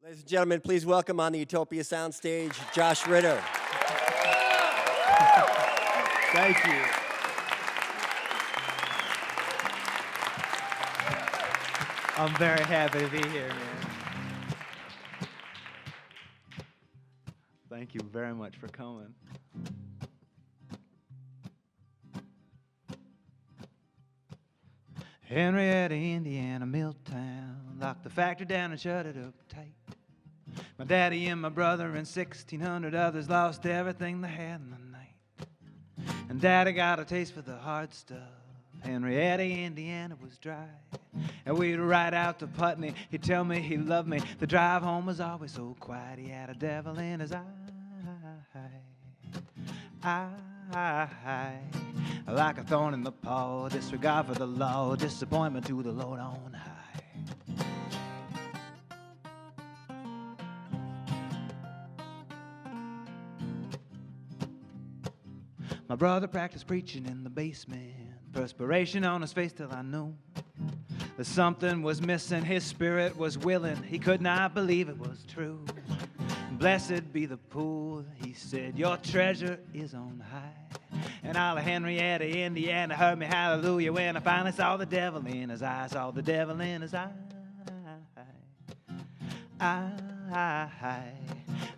Ladies and gentlemen, please welcome on the Utopia Soundstage, Josh Ritter. Thank you. I'm very happy to be here, man. Thank you very much for coming. Henrietta, Indiana, Milltown, locked the factory down and shut it up tight. My daddy and my brother and 1,600 others lost everything they had in the night. And daddy got a taste for the hard stuff. Henrietta, Indiana was dry. And we'd ride out to Putney. He'd tell me he loved me. The drive home was always so quiet. He had a devil in his eye. Like a thorn in the paw, disregard for the law, disappointment to the Lord on high. My brother practiced preaching in the basement, perspiration on his face till I knew that something was missing. His spirit was willing, he could not believe it was true. Blessed be the pool, he said, your treasure is on high. And all of Henrietta, Indiana heard me hallelujah when I finally saw the devil in his eye, saw the devil in his eye.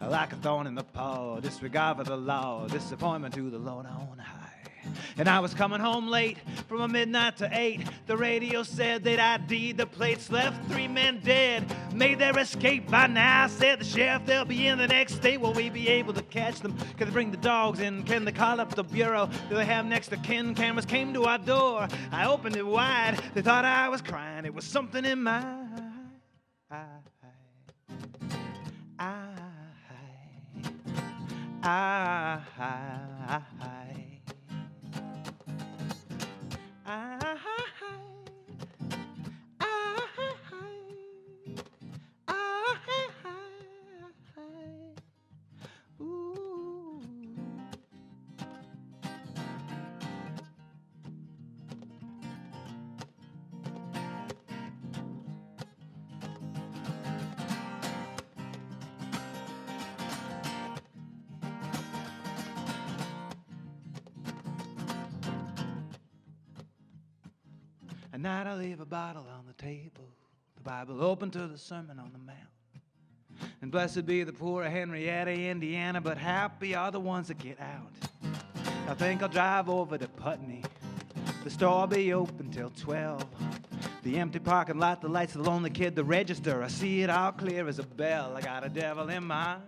Like a thorn in the paw, disregard for the law, disappointment to the Lord on high. And I was coming home late from a midnight to 8. The radio said they'd ID'd the plates, left 3 men dead, made their escape by now. Said the sheriff, they'll be in the next state. Will we be able to catch them? Can they bring the dogs in? Can they call up the bureau? Do they have next of kin? Cameras came to our door. I opened it wide. They thought I was crying. It was something in my eye. At night I leave a bottle on the table, the Bible open to the Sermon on the Mount. And blessed be the poor of Henrietta, Indiana, but happy are the ones that get out. I think I'll drive over to Putney. The store will be open till 12. The empty parking lot, the lights, the lonely kid, the register. I see it all clear as a bell. I got a devil in my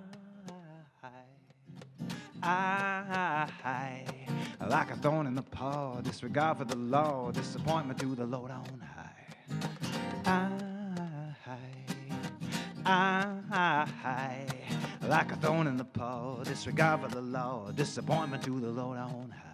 eye. Like a thorn in the paw, disregard for the law, disappointment to the Lord on high. Like a thorn in the paw, disregard for the law, disappointment to the Lord on high.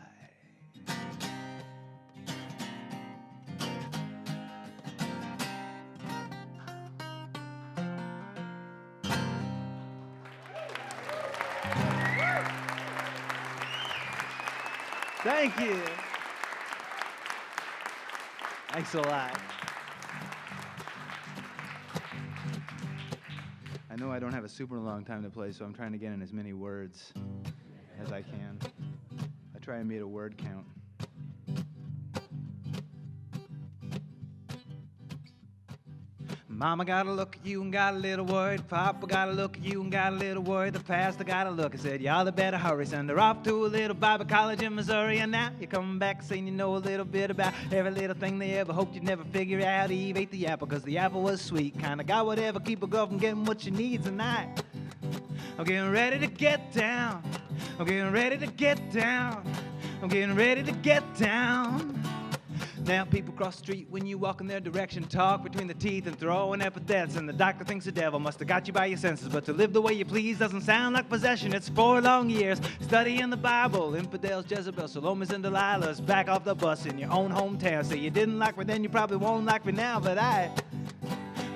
Thank you. Thanks a lot. I know I don't have a super long time to play, so I'm trying to get in as many words as I can. I try and meet a word count. Mama got a look at you and got a little worried. Papa got a look at you and got a little worried. The pastor got a look and said, y'all better hurry. Send her off to a little Bible college in Missouri. And now you're coming back saying you know a little bit about every little thing they ever hoped you'd never figure out. Eve ate the apple because the apple was sweet. Kinda got whatever, keep a girl from getting what she needs tonight. I'm getting ready to get down. I'm getting ready to get down. I'm getting ready to get down. Now people cross the street when you walk in their direction, talk between the teeth and throwing epithets, and the doctor thinks the devil must have got you by your senses. But to live the way you please doesn't sound like possession. It's 4 long years studying the Bible, infidels, Jezebel, Salomes, and Delilahs. Back off the bus in your own hometown. Say you didn't like me then, you probably won't like me now. But I'm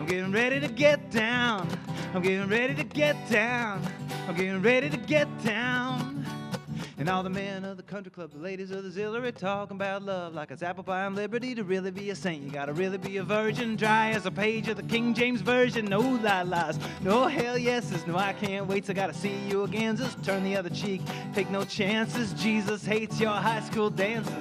getting ready to get down. I'm getting ready to get down. I'm getting ready to get down. And all the men of the country club, the ladies of the auxiliary, talking about love like it's apple pie and liberty. To really be a saint, you gotta really be a virgin. Dry as a page of the King James Version. No la-las, no hell yeses, no I can't wait, so gotta see you again. Just turn the other cheek, take no chances. Jesus hates your high school dances.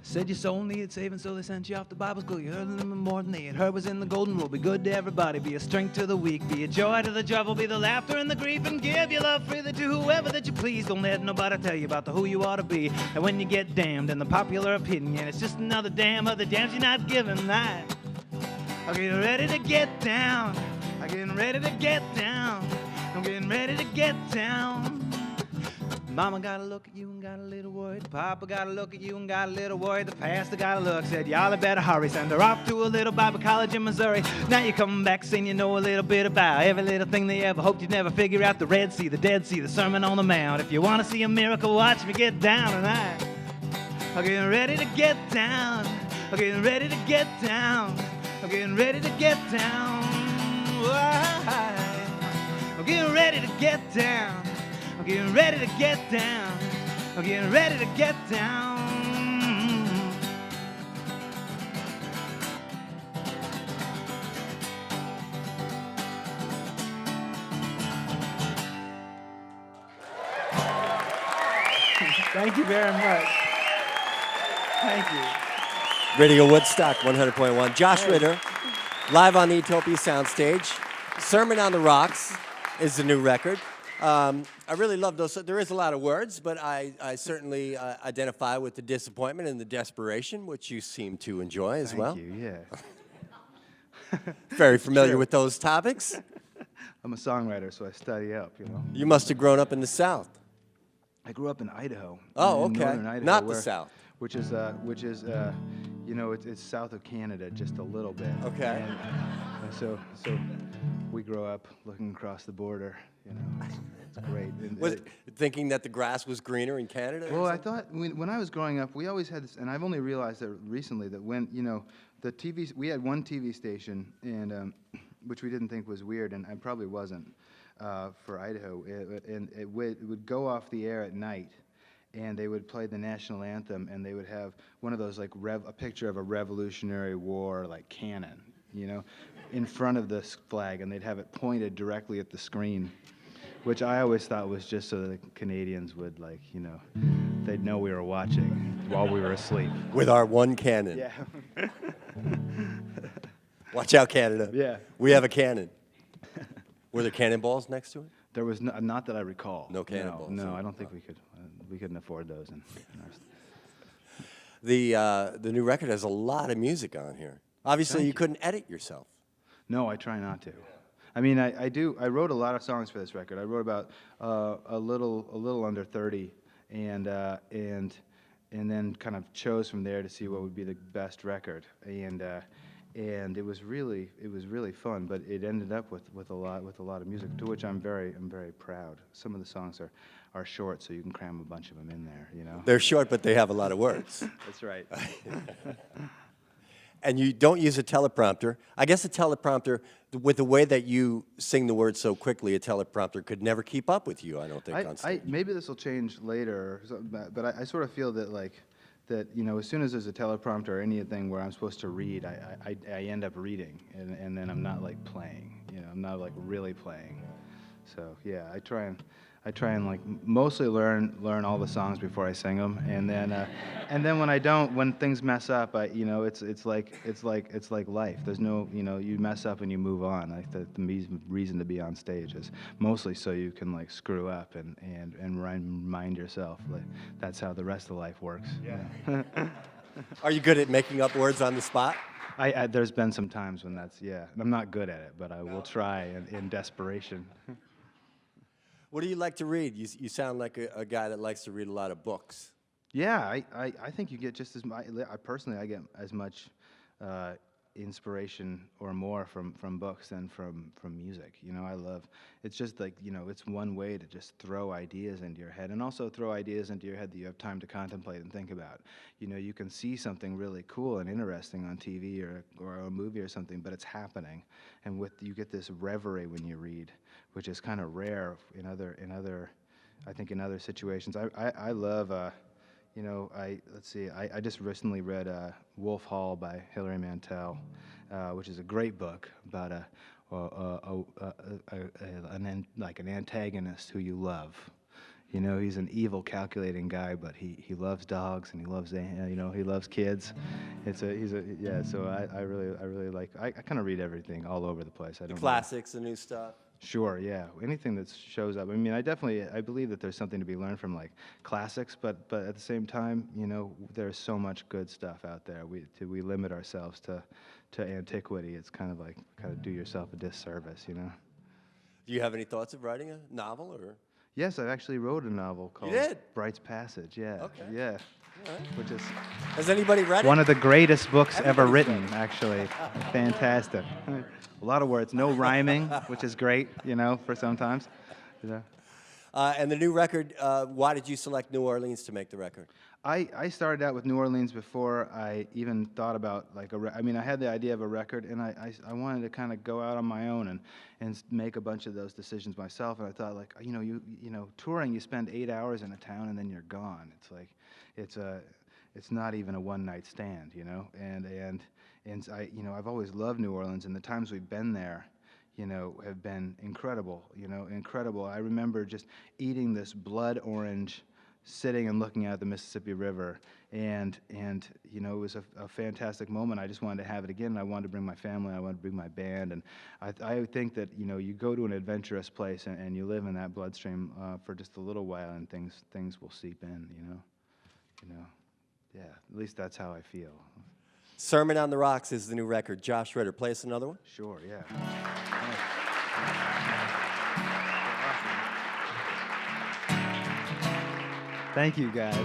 Said your soul needed saving, so they sent you off to Bible school. You heard them more than they had heard was in the golden rule. Be good to everybody, be a strength to the weak, be a joy to the joyful, be the laughter and the grief, and give your love freely to whoever that you please. Don't let nobody tell you about who you ought to be. And when you get damned in the popular opinion, it's just another damn other damns you're not giving that. I'm getting ready to get down. I'm getting ready to get down. I'm getting ready to get down. Mama got a look at you and got a little worried. Papa got a look at you and got a little worried. The pastor got a look, said, y'all had better hurry. Send her off to a little Bible college in Missouri. Now you're coming back saying you know a little bit about every little thing they ever hoped you'd never figure out. The Red Sea, the Dead Sea, the Sermon on the Mount. If you want to see a miracle, watch me get down tonight. I'm getting ready to get down. I'm getting ready to get down. I'm getting ready to get down. I'm getting ready to get down. I'm getting ready to get down. I'm getting ready to get down. Thank you very much. Thank you. Radio Woodstock 100.1. Josh Ritter, live on the Utopia Soundstage. Sermon on the Rocks is the new record. I really love those. There is a lot of words, but I certainly identify with the disappointment and the desperation, which you seem to enjoy as well. Thank you, yeah. Very familiar with those topics. I'm a songwriter, so I study up, you know. You must have grown up in the South. I grew up in Idaho. Oh, in okay. northern Idaho, Not the South. Which is you know, it's south of Canada just a little bit. Okay. And so we grow up looking across the border. You know, it's great. And, Was it thinking that the grass was greener in Canada? well, I thought when I was growing up, we always had this, and I've only realized that recently that when the TV, we had one TV station, and which we didn't think was weird, and it probably wasn't for Idaho, and it would go off the air at night. And they would play the national anthem, and they would have one of those, like, a picture of a Revolutionary War, like, cannon, you know, in front of this flag, and they'd have it pointed directly at the screen, which I always thought was just so that the Canadians would, like, you know, they'd know we were watching while we were asleep. With our one cannon. Yeah. Watch out, Canada. Yeah. We have a cannon. Were there cannonballs next to it? There was not that I recall. No cannonballs. No, I don't think we could. We couldn't afford those. In our the new record has a lot of music on here. Obviously, you couldn't edit yourself. No, I try not to. I mean, I do. I wrote a lot of songs for this record. I wrote about a little under 30, and then kind of chose from there to see what would be the best record. And it was really fun. But it ended up with a lot of music, to which I'm very proud. Some of the songs are short, so you can cram a bunch of them in there. You know. They're short, but they have a lot of words. That's right. And you don't use a teleprompter. I guess a teleprompter, with the way that you sing the words so quickly, a teleprompter could never keep up with you, I don't think, on stage. Maybe this will change later, but I sort of feel that, you know, as soon as there's a teleprompter or anything where I'm supposed to read, I end up reading, and then I'm not, like, playing. You know, I'm not, like, really playing. So, yeah, I try and like mostly learn all the songs before I sing them, and then when I don't, when things mess up, it's like life. There's no, you know, you mess up and you move on. Like the reason to be on stage is mostly so you can, like, screw up and remind yourself, like, that's how the rest of life works. Yeah. Are you good at making up words on the spot? There's been some times when I'm not good at it, but I will try in desperation. What do you like to read? You sound like a guy that likes to read a lot of books. Yeah, I think you get just as much. I personally, I get as much inspiration or more from books than from music. You know, I love, it's just like, you know, it's one way to just throw ideas into your head, and also throw ideas into your head that you have time to contemplate and think about. You know, you can see something really cool and interesting on TV or a movie or something, but it's happening, and you get this reverie when you read, which is kind of rare in other I think in other situations. I love you know, let's see, I just recently read Wolf Hall by Hilary Mantel, which is a great book about an antagonist who you love. You know, he's an evil, calculating guy, but he loves dogs, and he loves he loves kids. So I really like. I kind of read everything all over the place. I don't The classics, the new stuff. Sure, yeah. Anything that shows up. I mean, I believe that there's something to be learned from, like, classics, but at the same time, you know, there's so much good stuff out there. We limit ourselves to antiquity. It's kind of do yourself a disservice, you know. Do you have any thoughts of writing a novel, or? Yes, I actually wrote a novel called Bright's Passage. Yeah. Okay. Yeah. Right. Which is Has anybody read it? one of the greatest books ever Everybody's written, read it. actually. Fantastic. A lot of words, no rhyming, which is great, you know, for sometimes. You know. And the new record, why did you select New Orleans to make the record? I started out with New Orleans before I even thought about, like, I mean, I had the idea of a record, and I wanted to kind of go out on my own and make a bunch of those decisions myself. And I thought, like, you know, touring, you spend 8 hours in a town and then you're gone. It's like, it's not even a one-night stand, you know. And I, you know, I've always loved New Orleans, and the times we've been there, you know, have been incredible. You know, incredible. I remember just eating this blood orange, sitting and looking at the Mississippi River, and you know, it was a fantastic moment. I just wanted to have it again. I wanted to bring my family. I wanted to bring my band, and I think that, you know, you go to an adventurous place and you live in that bloodstream for just a little while, and things will seep in. You know, yeah. At least that's how I feel. Sermon on the Rocks is the new record. Josh Ritter, play us another one. Sure, yeah. Thank you, guys.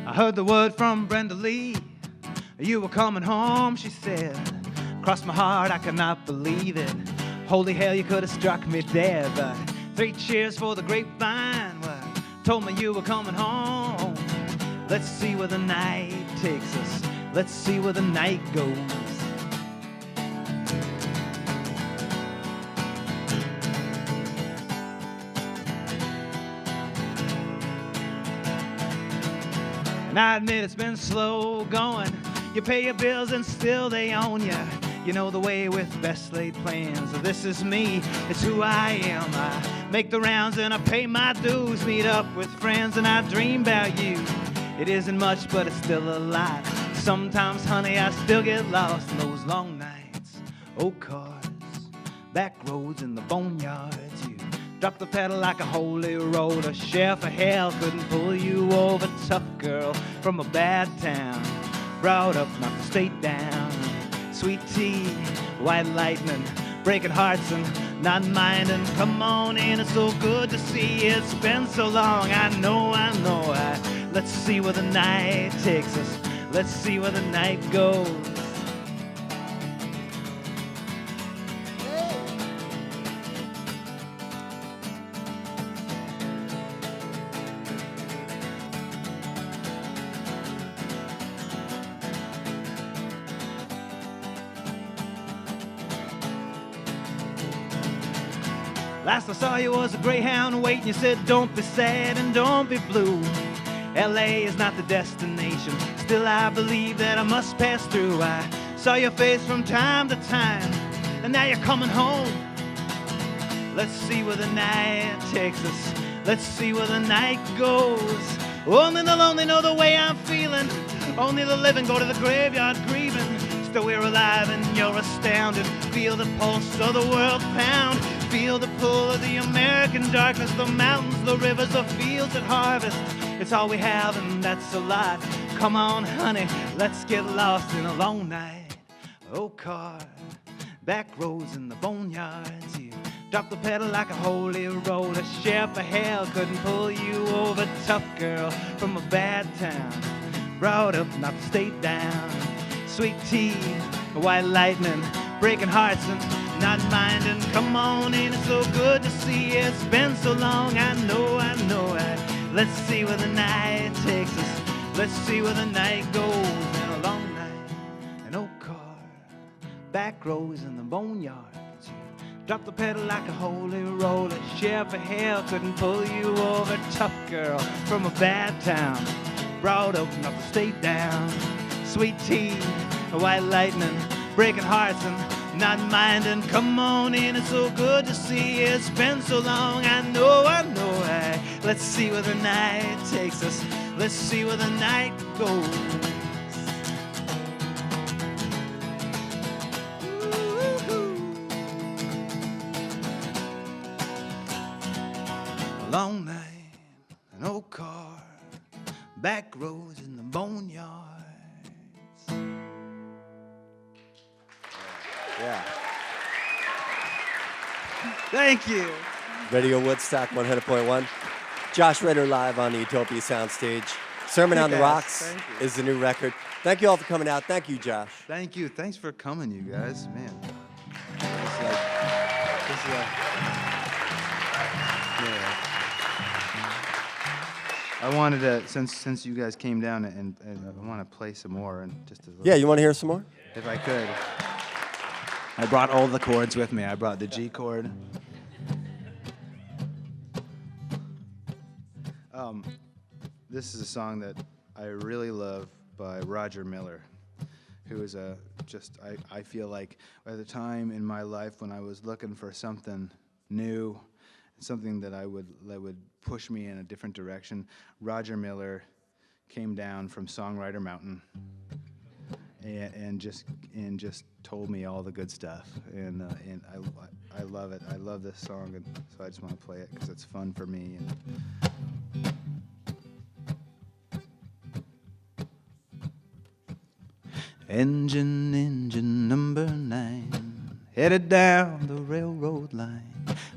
I heard the word from Brenda Lee. You were coming home, she said. Crossed my heart, I could not believe it. Holy hell, you could have struck me dead. But 3 cheers for the grapevine. Well, told me you were coming home. Let's see where the night takes us. Let's see where the night goes. And I admit it's been slow going. You pay your bills and still they own you. You know the way with best laid plans. This is me, it's who I am. I make the rounds and I pay my dues. Meet up with friends and I dream about you. It isn't much, but it's still a lot. Sometimes, honey, I still get lost in those long nights. Old cars, back roads in the boneyards. You drop the pedal like a holy road. A sheriff of hell couldn't pull you over. Tough girl from a bad town, brought up not to stay down. Sweet tea, white lightning, breaking hearts and not minding. Come on in, it's so good to see you. It's been so long, I know. Let's see where the night takes us. Let's see where the night goes. Last I saw you was a Greyhound waiting. You said, don't be sad and don't be blue. L.A. is not the destination. Still, I believe that I must pass through. I saw your face from time to time, and now you're coming home. Let's see where the night takes us. Let's see where the night goes. Only the lonely know the way I'm feeling. Only the living go to the graveyard grieving. Still we're alive and you're astounded. Feel the pulse of the world pound. Feel the pull of the American darkness. The mountains, the rivers, the fields at harvest. It's all we have and that's a lot. come on, honey, let's get lost in a long night. Oh, car, back roads in the boneyards. You drop the pedal like a holy roller. Sheriff of hell couldn't pull you over. Tough girl from a bad town, brought up not to stay down. Sweet tea, white lightning, breaking hearts and not minding. Come on in, it's so good to see you. It's been so long, I know. Let's see where the night takes us. Let's see where the night goes. In a long night, an old car, back rows in the boneyards. Drop the pedal like a holy roller. Sheriff of hell couldn't pull you over. Tough girl from a bad town, brought up not to stay down. Sweet tea, white lightning, breaking hearts and not minding. Come on in, it's so good to see you. It's been so long, I know. Let's see where the night takes us. Let's see where the night goes. A long night, an old car, back roads in the boneyards. Yeah. Thank you. Radio Woodstock 100.1. Josh Ritter live on the Utopia Soundstage. Sermon on the Yes, Rocks thank you. is the new record. Thank you all for coming out. Thank you, Josh. Thank you. Thanks for coming, you guys. Man. I wanted to, since you guys came down, and I want to play some more, and just a little, Yeah, you want to hear some more? if I could. I brought all the chords with me. I brought the G chord. This is a song that I really love by Roger Miller, who is I feel like at the time in my life when I was looking for something new, something that would push me in a different direction, Roger Miller came down from Songwriter Mountain and just told me all the good stuff, and I love it. I love this song, and so I just want to play it because it's fun for me. Engine number 9, headed down the railroad line.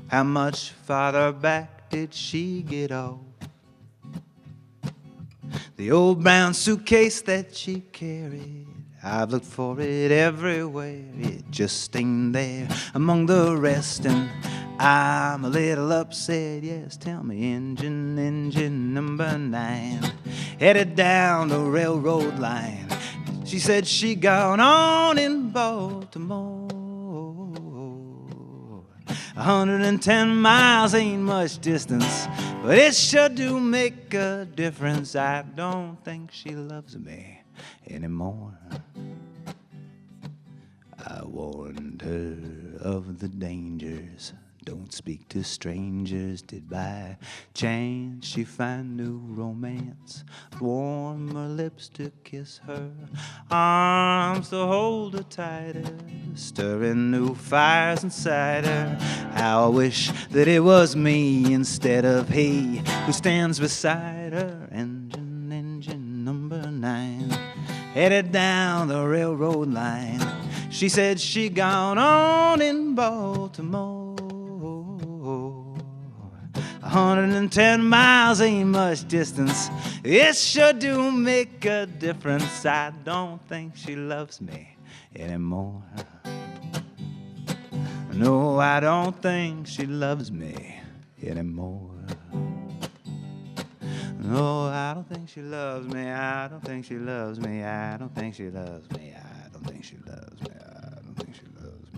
How much farther back did she get off? The old brown suitcase that she carried, I've looked for it everywhere. It just ain't there among the rest, and I'm a little upset. Yes, tell me, engine number 9, headed down the railroad line. She said she gone on in Baltimore. 110 miles ain't much distance, but it sure do make a difference. I don't think she loves me anymore. I warned her of the dangers. Don't speak to strangers. Did by chance she find new romance? Warm her lips to kiss her, arms to hold her tighter, stirring new fires inside her. How I wish that it was me instead of he who stands beside her. Engine number 9, headed down the railroad line. She said she gone on in Baltimore. 110 miles ain't much distance. It sure do make a difference. I don't think she loves me anymore. No, I don't think she loves me anymore. No, I don't think she loves me. I don't think she loves me. I don't think she loves me. I don't think she loves me. I don't think she loves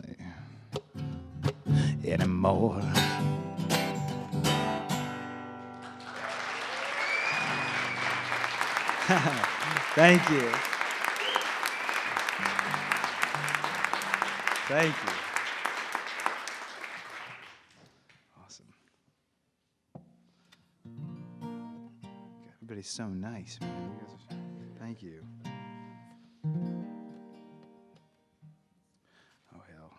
me anymore. Thank you. Thank you. Awesome. Everybody's so nice, man. You guys are, thank you. Oh, hell.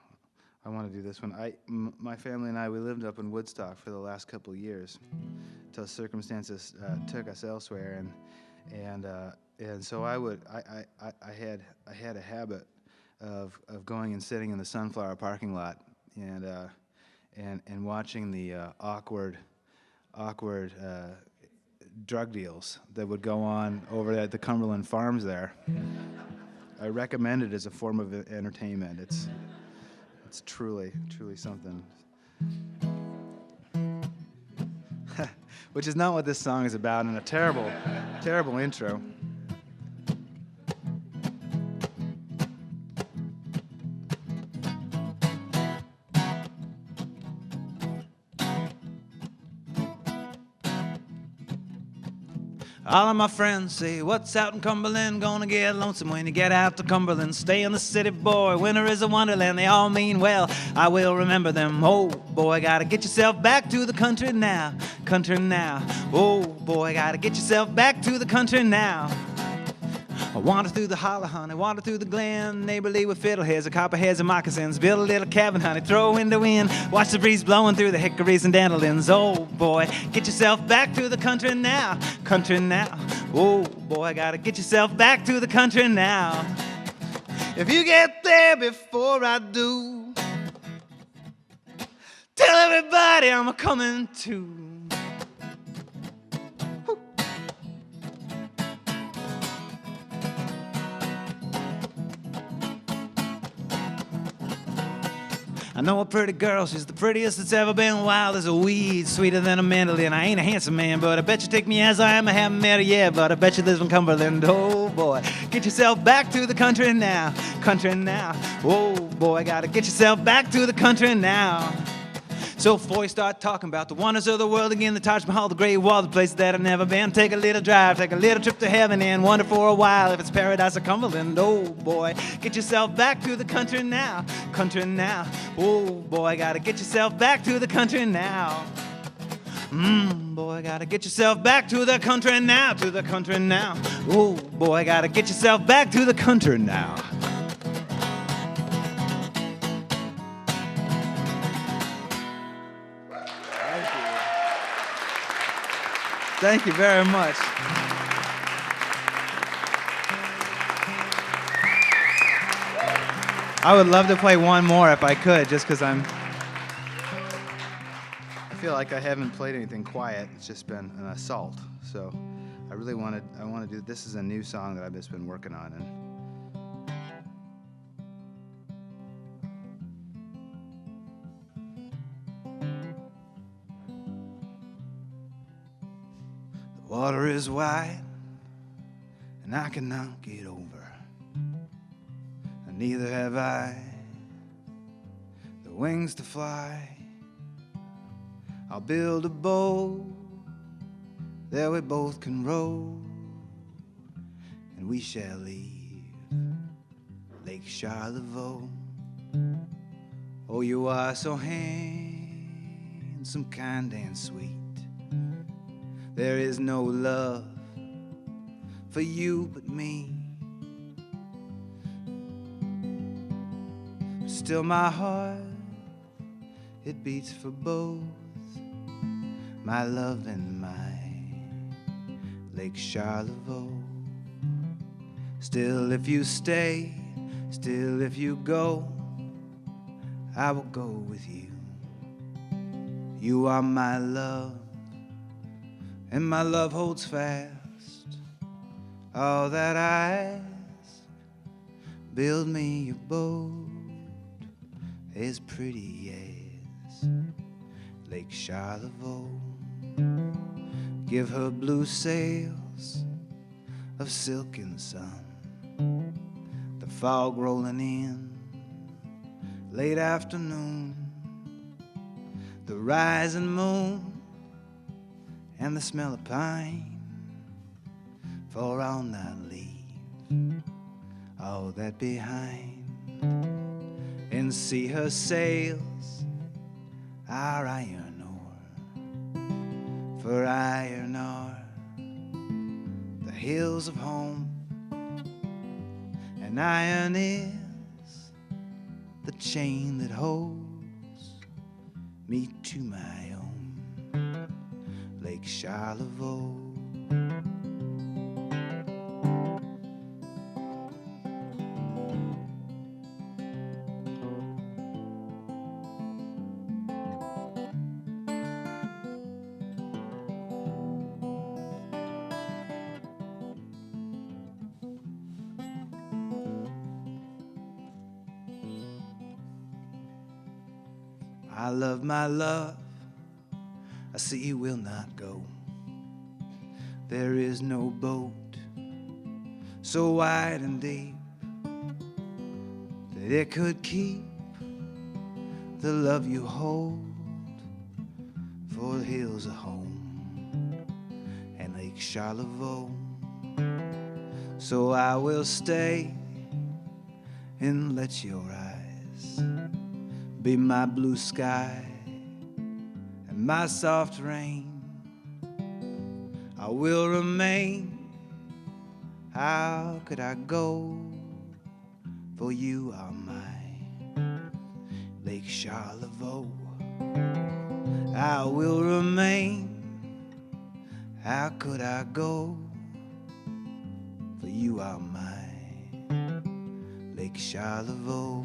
I want to do this one. My family and I, we lived up in Woodstock for the last couple of years until circumstances took us elsewhere, and and so I had a habit of going and sitting in the Sunflower parking lot and watching the awkward drug deals that would go on over at the Cumberland farms there. I recommend it as a form of entertainment. It's truly something. Which is not what this song is about, and a terrible intro. All of my friends say, what's out in Cumberland? Gonna get lonesome when you get out to Cumberland. Stay in the city, boy, winter is a wonderland. They all mean well, I will remember them. Oh, boy, gotta get yourself back to the country now. Country now. Oh, boy, gotta get yourself back to the country now. I wander through the holler, honey, wander through the glen, neighborly with fiddleheads and copperheads and moccasins. Build a little cabin, honey, throw in the wind, watch the breeze blowing through the hickories and dandelions. Oh, boy, get yourself back to the country now, country now. Oh, boy, gotta get yourself back to the country now. If you get there before I do, tell everybody I'm a-coming too. I know a pretty girl, she's the prettiest that's ever been. Wild as a weed, sweeter than a mandolin. I ain't a handsome man, but I bet you take me as I am. I haven't met her yet, but I bet you live in Cumberland. Oh boy, get yourself back to the country now, country now. Oh boy, gotta get yourself back to the country now. So before you start talking about the wonders of the world again, the Taj Mahal, the Great Wall, the places that I've never been, take a little drive, take a little trip to heaven and wonder for a while if it's paradise or Cumberland. Oh boy, get yourself back to the country now, country now. Oh boy, gotta get yourself back to the country now. Boy, gotta get yourself back to the country now, to the country now. Oh boy, gotta get yourself back to the country now. Thank you very much. I would love to play one more if I could, just because I feel like I haven't played anything quiet. It's just been an assault. So I want to do, this is a new song that I've just been working on. And water is wide, and I cannot get over. And neither have I the wings to fly. I'll build a boat that we both can row, and we shall leave Lake Charlevoix. Oh, you are so handsome, kind, and sweet. There is no love for you but me. Still my heart, it beats for both my love and my Lake Charlevoix. Still if you stay, still if you go, I will go with you. You are my love, and my love holds fast all that I ask. Build me a boat as pretty as Lake Charlevoix. Give her blue sails of silken sun, the fog rolling in late afternoon, the rising moon and the smell of pine, for I'll not leave all that behind. And see her sails, our iron ore, for iron are the hills of home, and iron is the chain that holds me to my own Lake Charlevoix. I love my love, I see you will not go. There is no boat so wide and deep that it could keep the love you hold, for the hills are home and Lake Charlevoix. So I will stay and let your eyes be my blue sky and my soft rain. I will remain. How could I go? For you are my Lake Charlevoix. I will remain. How could I go? For you are my Lake Charlevoix.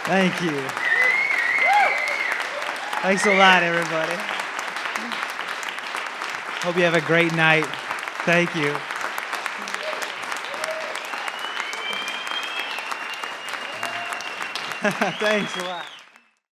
Thank you. Thanks a lot, everybody. Hope you have a great night. Thank you. Thanks a lot.